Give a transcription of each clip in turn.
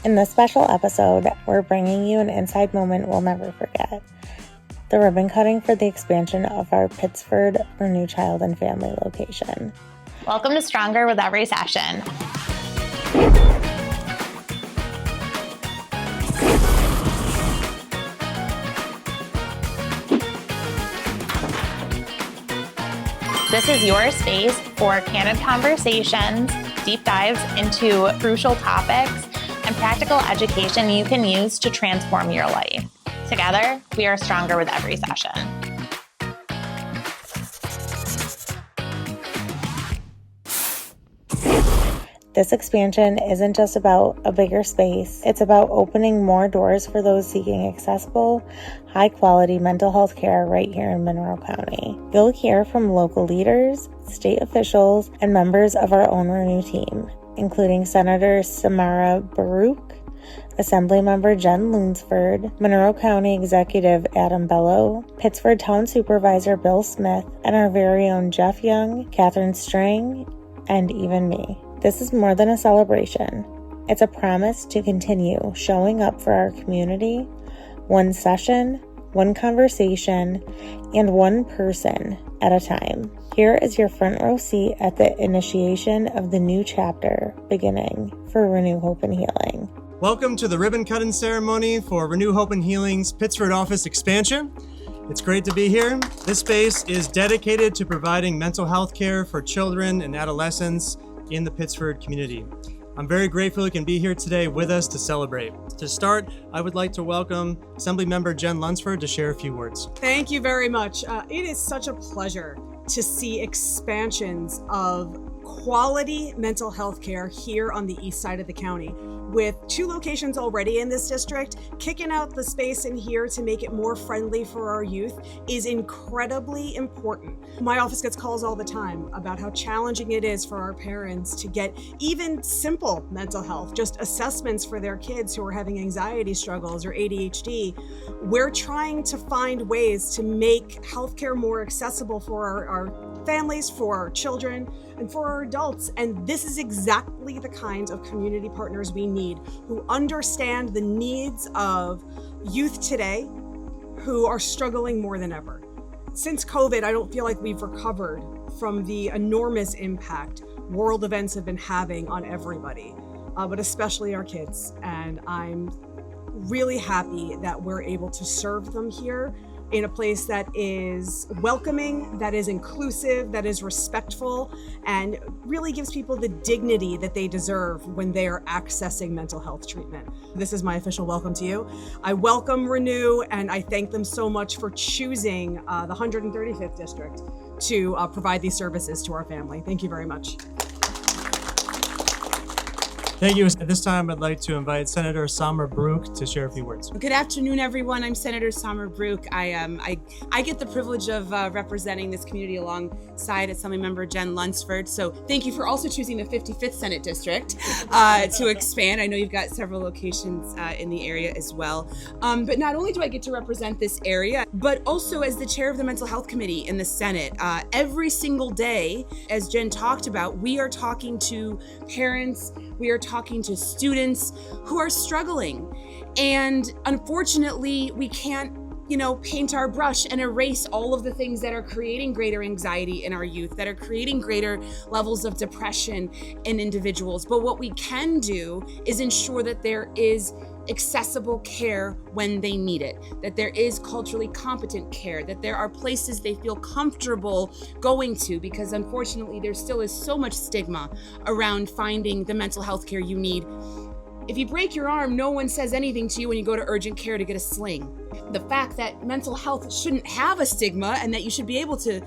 In this special episode, we're bringing you an inside moment we'll never forget. The ribbon cutting for the expansion of our Pittsford Renew Child and Family location. Welcome to Stronger with Every Session. This is your space for candid conversations, deep dives into crucial topics, and practical education you can use to transform your life. Together, we are stronger with every session. This expansion isn't just about a bigger space. It's about opening more doors for those seeking accessible, high-quality mental health care right here in Monroe County. You'll hear from local leaders, state officials, and members of our own Renew team, including Senator Samara Baruch, Assemblymember Jen Lunsford, Monroe County Executive Adam Bello, Pittsford Town Supervisor Bill Smith, and our very own Jeff Young, Catherine Strang, and even me. This is more than a celebration. It's a promise to continue showing up for our community, one session, one conversation, and one person at a time. Here is your front row seat at the initiation of the new chapter beginning for Renew Hope and Healing. Welcome to the ribbon cutting ceremony for Renew Hope and Healing's Pittsford office expansion. It's great to be here. This space is dedicated to providing mental health care for children and adolescents in the Pittsford community. I'm very grateful you can be here today with us to celebrate. To start, I would like to welcome Assemblymember Jen Lunsford to share a few words. Thank you very much. It is such a pleasure to see expansions of quality mental health care here on the east side of the county. With 2 locations already in this district, kicking out the space in here to make it more friendly for our youth is incredibly important. My office gets calls all the time about how challenging it is for our parents to get even simple mental health, just assessments for their kids who are having anxiety struggles or ADHD. We're trying to find ways to make healthcare more accessible for our families, for our children, and for our adults. And this is exactly the kind of community partners we need, who understand the needs of youth today who are struggling more than ever. Since COVID, I don't feel like we've recovered from the enormous impact world events have been having on everybody, but especially our kids. And I'm really happy that we're able to serve them here in a place that is welcoming, that is inclusive, that is respectful, and really gives people the dignity that they deserve when they are accessing mental health treatment. This is my official welcome to you. I welcome Renew, and I thank them so much for choosing the 135th District to provide these services to our family. Thank you very much. Thank you. At this time, I'd like to invite Senator Samara Baruch to share a few words. Good afternoon, everyone. I'm Senator Samara Baruch. I get the privilege of representing this community alongside Assemblymember Jen Lunsford. So thank you for also choosing the 55th Senate District to expand. I know you've got several locations in the area as well. But not only do I get to represent this area, but also as the chair of the Mental Health Committee in the Senate. Every single day, as Jen talked about, we are talking to parents, we are talking to students who are struggling. And unfortunately, we can't, paint our brush and erase all of the things that are creating greater anxiety in our youth, that are creating greater levels of depression in individuals. But what we can do is ensure that there is accessible care when they need it, that there is culturally competent care, that there are places they feel comfortable going to, because unfortunately there still is so much stigma around finding the mental health care you need. If you break your arm, no one says anything to you when you go to urgent care to get a sling. The fact that mental health shouldn't have a stigma and that you should be able to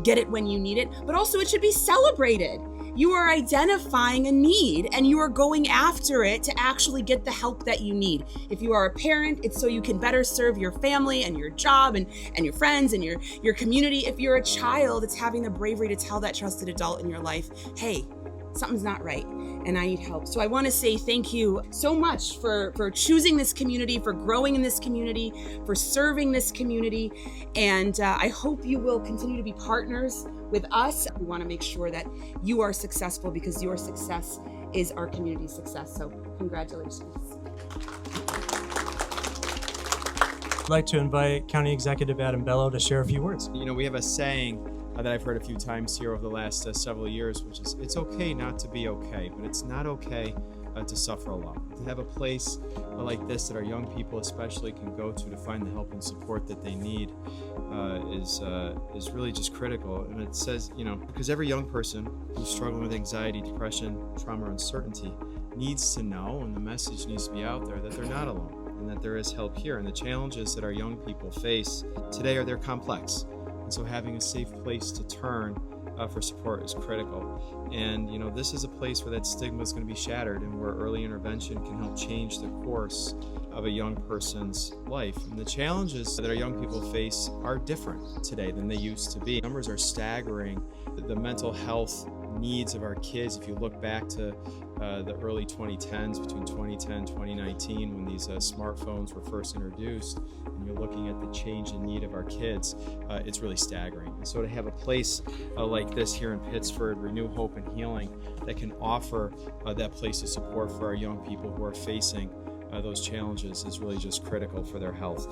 get it when you need it, but also it should be celebrated. You are identifying a need and you are going after it to actually get the help that you need. If you are a parent, it's so you can better serve your family and your job and your friends and your community. If you're a child, it's having the bravery to tell that trusted adult in your life, hey, something's not right and I need help. So I want to say thank you so much for choosing this community, for growing in this community, for serving this community. And I hope you will continue to be partners with us. We want to make sure that you are successful because your success is our community's success. So Congratulations. I'd like to invite County Executive Adam Bello to share a few words. You know, we have a saying that I've heard a few times here over the last several years, which is, it's okay not to be okay, but it's not okay to suffer alone. To have a place like this that our young people especially can go to find the help and support that they need is really just critical. And it says, you know, because every young person who's struggling with anxiety, depression, trauma, or uncertainty needs to know, and the message needs to be out there, that they're not alone and that there is help here. And the challenges that our young people face today they're complex. And so having a safe place to turn for support is critical. And you know, this is a place where that stigma is going to be shattered and where early intervention can help change the course of a young person's life. And the challenges that our young people face are different today than they used to be. Numbers are staggering. The mental health needs of our kids, if you look back to the early 2010s, between 2010 and 2019, when these smartphones were first introduced, and you're looking at the change in need of our kids, it's really staggering. And so to have a place like this here in Pittsford, Renew Hope and Healing, that can offer that place of support for our young people who are facing those challenges is really just critical for their health.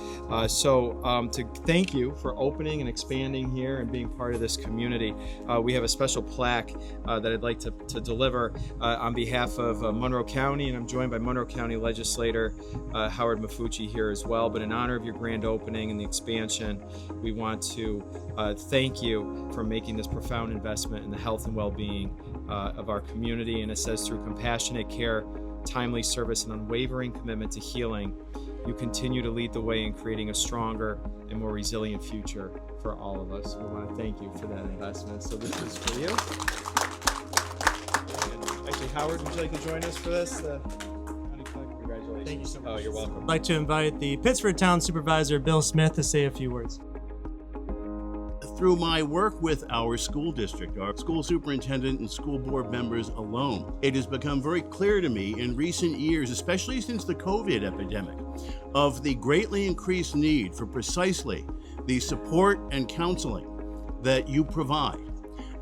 So to thank you for opening and expanding here and being part of this community, we have a special plaque that I'd like to deliver on behalf of Monroe County, and I'm joined by Monroe County Legislator Howard Mafucci here as well. But in honor of your grand opening and the expansion, we want to thank you for making this profound investment in the health and well-being of our community. And it says, through compassionate care, timely service, and unwavering commitment to healing, you continue to lead the way in creating a stronger and more resilient future for all of us. We want to thank you for that investment. So this is for you. And actually, Howard, would you like to join us for this? Congratulations. Thank you so much. Oh, you're welcome. I'd like to invite the Pittsford Town Supervisor, Bill Smith, to say a few words. Through my work with our school district, our school superintendent and school board members alone, it has become very clear to me in recent years, especially since the COVID epidemic, of the greatly increased need for precisely the support and counseling that you provide.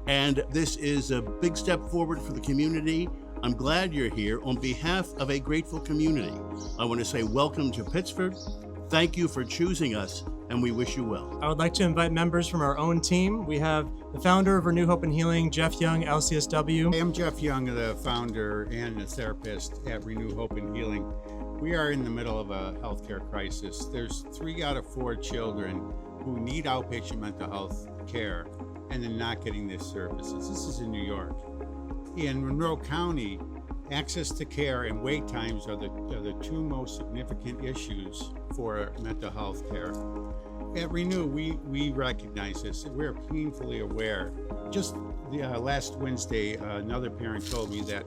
And this is a big step forward for the community. I'm glad you're here. On behalf of a grateful community, I want to say welcome to Pittsford. Thank you for choosing us, and we wish you well. I would like to invite members from our own team. We have the founder of Renew Hope and Healing, Jeff Young, LCSW. I am Jeff Young, the founder and a therapist at Renew Hope and Healing. We are in the middle of a healthcare crisis. There's 3 out of 4 children who need outpatient mental health care and they're not getting these services. This is in New York. In Monroe County, access to care and wait times are the 2 most significant issues for mental health care. At Renew, we recognize this. We're painfully aware. Just last Wednesday, another parent told me that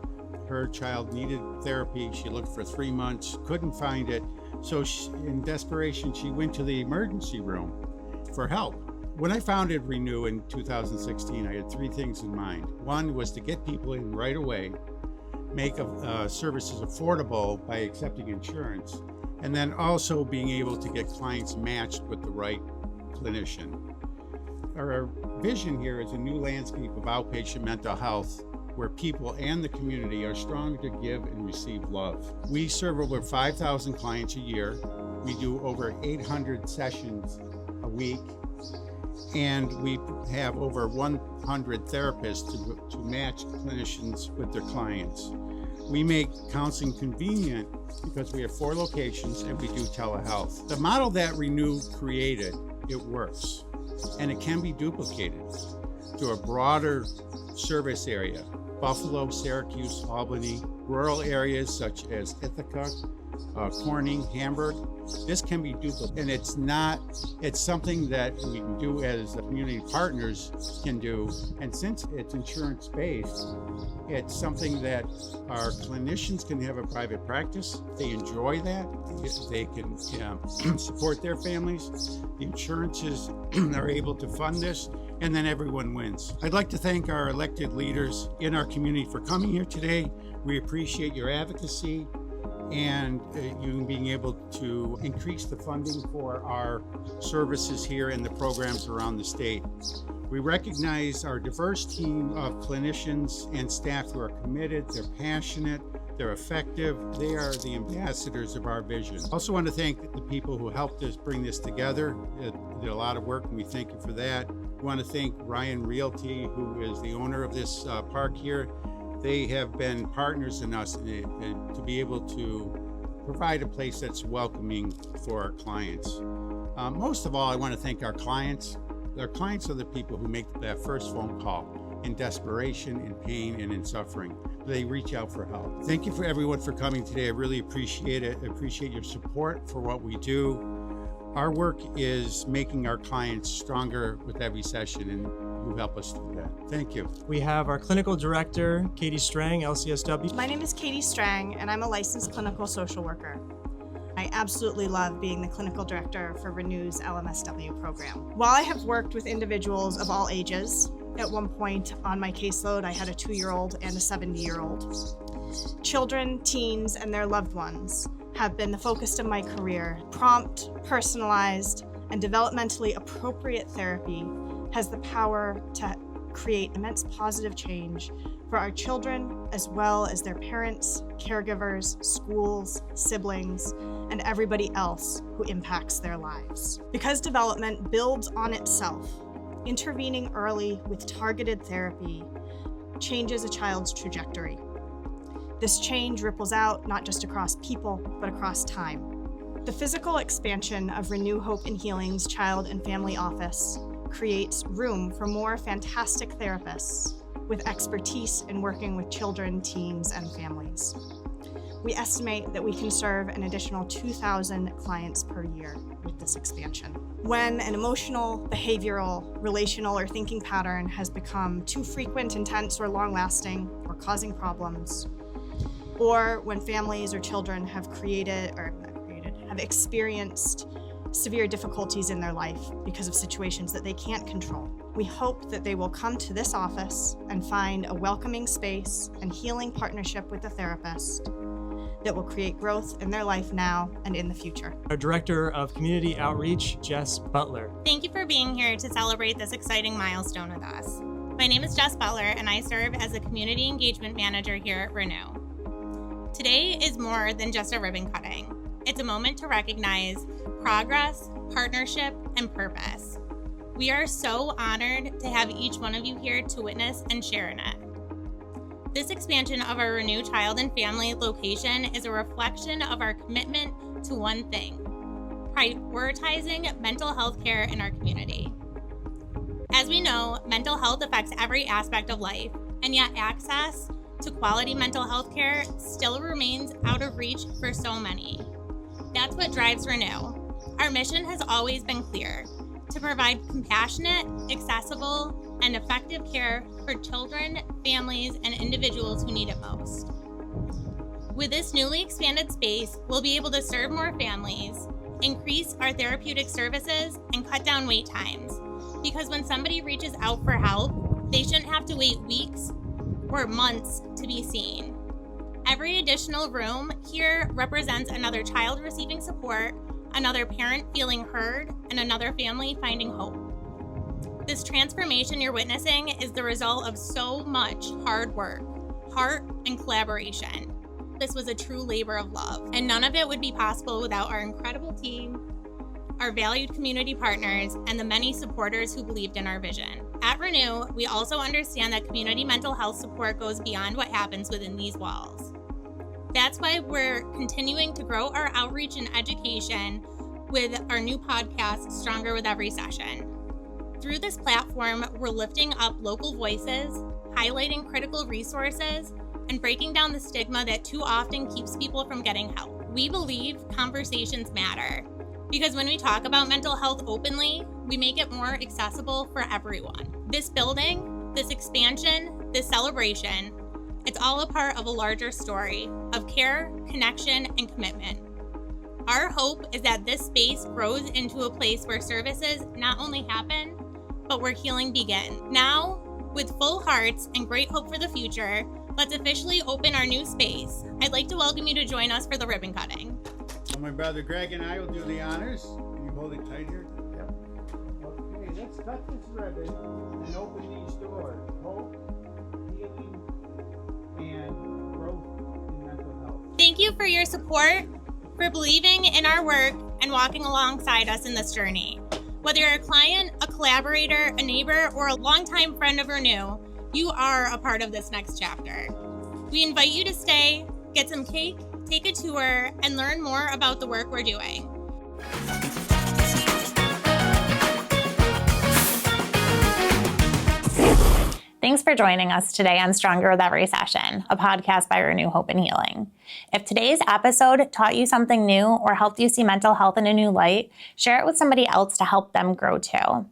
her child needed therapy. She looked for 3 months, couldn't find it. So in desperation, she went to the emergency room for help. When I founded Renew in 2016, I had 3 things in mind. One was to get people in right away, make services affordable by accepting insurance, and then also being able to get clients matched with the right clinician. Our vision here is a new landscape of outpatient mental health where people and the community are stronger to give and receive love. We serve over 5,000 clients a year. We do over 800 sessions a week, and we have over 100 therapists to match clinicians with their clients. We make counseling convenient because we have 4 locations and we do telehealth. The model that Renew created, it works, and it can be duplicated to a broader service area. Buffalo, Syracuse, Albany, rural areas such as Ithaca, Corning, Hamburg. This can be duplicated, and it's something that we can do as community partners can do. And since it's insurance-based, it's something that our clinicians can have a private practice. They enjoy that. They can support their families. The insurances are able to fund this, and then everyone wins. I'd like to thank our elected leaders in our community for coming here today. We appreciate your advocacy and you being able to increase the funding for our services here and the programs around the state. We recognize our diverse team of clinicians and staff who are committed, they're passionate, They're effective. They are the ambassadors of our vision. I also want to thank the people who helped us bring this together. It did a lot of work, and we thank you for that. We want to thank Ryan Realty, who is the owner of this park here. They have been partners in us to be able to provide a place that's welcoming for our clients. Most of all, I want to thank our clients. Our clients are the people who make that first phone call in desperation, in pain, and in suffering. They reach out for help. Thank you for everyone for coming today. I really appreciate it. I appreciate your support for what we do. Our work is making our clients stronger with every session, and you help us do that. Thank you. We have our clinical director, Katie Strang, LCSW. My name is Katie Strang, and I'm a licensed clinical social worker. I absolutely love being the clinical director for Renew's LMSW program. While I have worked with individuals of all ages, at one point on my caseload, I had a 2-year-old and a 70-year-old. Children, teens, and their loved ones have been the focus of my career. Prompt, personalized, and developmentally appropriate therapy has the power to create immense positive change for our children, as well as their parents, caregivers, schools, siblings, and everybody else who impacts their lives. Because development builds on itself, intervening early with targeted therapy changes a child's trajectory. This change ripples out not just across people, but across time. The physical expansion of Renew Hope and Healing's Child and Family Office creates room for more fantastic therapists with expertise in working with children, teens, and families. We estimate that we can serve an additional 2,000 clients per year with this expansion. When an emotional, behavioral, relational, or thinking pattern has become too frequent, intense, or long-lasting, or causing problems, or when families or children have have experienced severe difficulties in their life because of situations that they can't control, we hope that they will come to this office and find a welcoming space and healing partnership with a therapist that will create growth in their life now and in the future. Our Director of Community Outreach, Jess Butler. Thank you for being here to celebrate this exciting milestone with us. My name is Jess Butler, and I serve as a Community Engagement Manager here at Renew. Today is more than just a ribbon cutting. It's a moment to recognize progress, partnership, and purpose. We are so honored to have each one of you here to witness and share in it. This expansion of our Renew Child and Family location is a reflection of our commitment to one thing: prioritizing mental health care in our community. As we know, mental health affects every aspect of life, and yet access to quality mental health care still remains out of reach for so many. That's what drives Renew. Our mission has always been clear: to provide compassionate, accessible, and effective care for children, families, and individuals who need it most. With this newly expanded space, we'll be able to serve more families, increase our therapeutic services, and cut down wait times. Because when somebody reaches out for help, they shouldn't have to wait weeks or months to be seen. Every additional room here represents another child receiving support, another parent feeling heard, and another family finding hope. This transformation you're witnessing is the result of so much hard work, heart, and collaboration. This was a true labor of love, and none of it would be possible without our incredible team, our valued community partners, and the many supporters who believed in our vision. At Renew, we also understand that community mental health support goes beyond what happens within these walls. That's why we're continuing to grow our outreach and education with our new podcast, Stronger with Every Session. Through this platform, we're lifting up local voices, highlighting critical resources, and breaking down the stigma that too often keeps people from getting help. We believe conversations matter, because when we talk about mental health openly, we make it more accessible for everyone. This building, this expansion, this celebration, it's all a part of a larger story of care, connection, and commitment. Our hope is that this space grows into a place where services not only happen, but where healing begins. Now, with full hearts and great hope for the future, let's officially open our new space. I'd like to welcome you to join us for the ribbon cutting. My brother Greg and I will do the honors. Can you hold it tight here? Yep. Okay, let's cut this ribbon and open these doors. Hope, healing, and growth in mental Thank you for your support, for believing in our work, and walking alongside us in this journey. Whether you're a client, a collaborator, a neighbor, or a longtime friend of Renew, you are a part of this next chapter. We invite you to stay, get some cake, take a tour, and learn more about the work we're doing. Thanks for joining us today on Stronger with Every Session, a podcast by Renew Hope and Healing. If today's episode taught you something new or helped you see mental health in a new light, share it with somebody else to help them grow too.